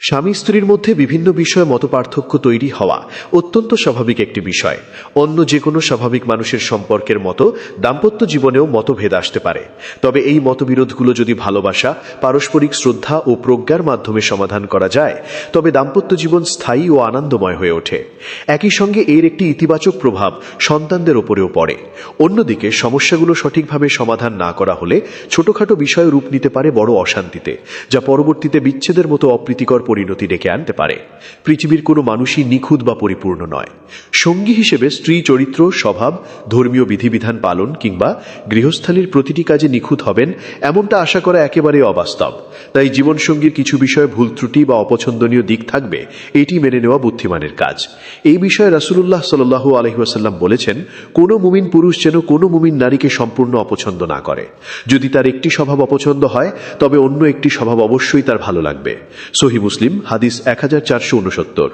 স্বামী স্ত্রীর মধ্যে বিভিন্ন বিষয়ে মতপার্থক্য তৈরি হওয়া অত্যন্ত স্বাভাবিক একটি বিষয়। অন্য যে কোনো স্বাভাবিক মানুষের সম্পর্কের মতো দাম্পত্য জীবনেও মতভেদ আসতে পারে। তবে এই মতবিরোধগুলো যদি ভালোবাসা, পারস্পরিক শ্রদ্ধা ও প্রজ্ঞার মাধ্যমে সমাধান করা যায়, তবে দাম্পত্য জীবন স্থায়ী ও আনন্দময় হয়ে ওঠে। একই সঙ্গে এর একটি ইতিবাচক প্রভাব সন্তানদের ওপরেও পড়ে। অন্যদিকে সমস্যাগুলো সঠিকভাবে সমাধান না করা হলে ছোটখাটো বিষয় রূপ নিতে পারে বড় অশান্তিতে, যা পরবর্তীতে বিচ্ছেদের মতো অপ্রীতিকর পরিণতি ডেকে আনতে পারে। পৃথিবীর কোনো মানুষই নিখুঁত বা পরিপূর্ণ নয়। সঙ্গী হিসেবে স্ত্রী চরিত্র, স্বভাব, ধর্মীয় বিধিবিধান পালন কিংবা গৃহস্থালির প্রতিটি কাজে নিখুঁত হবেন এমনটা আশা করা একেবারেই অবাস্তব। তাই জীবনসঙ্গীর কিছু বিষয়ে ভুল ত্রুটি বা অপছন্দনীয় দিক থাকবে, এটি মেনে নেওয়া বুদ্ধিমানের কাজ। এই বিষয়ে রাসূলুল্লাহ সাল্লাল্লাহু আলাইহি ওয়াসাল্লাম বলেছেন, কোনো মুমিন পুরুষ যেন কোনো মুমিন নারীকে সম্পূর্ণ অপছন্দ না করে। যদি তার একটি স্বভাব অপছন্দ হয়, তবে অন্য একটি স্বভাব অবশ্যই তার ভালো লাগবে। সহিহ মুসলিম, হাদিস 1469।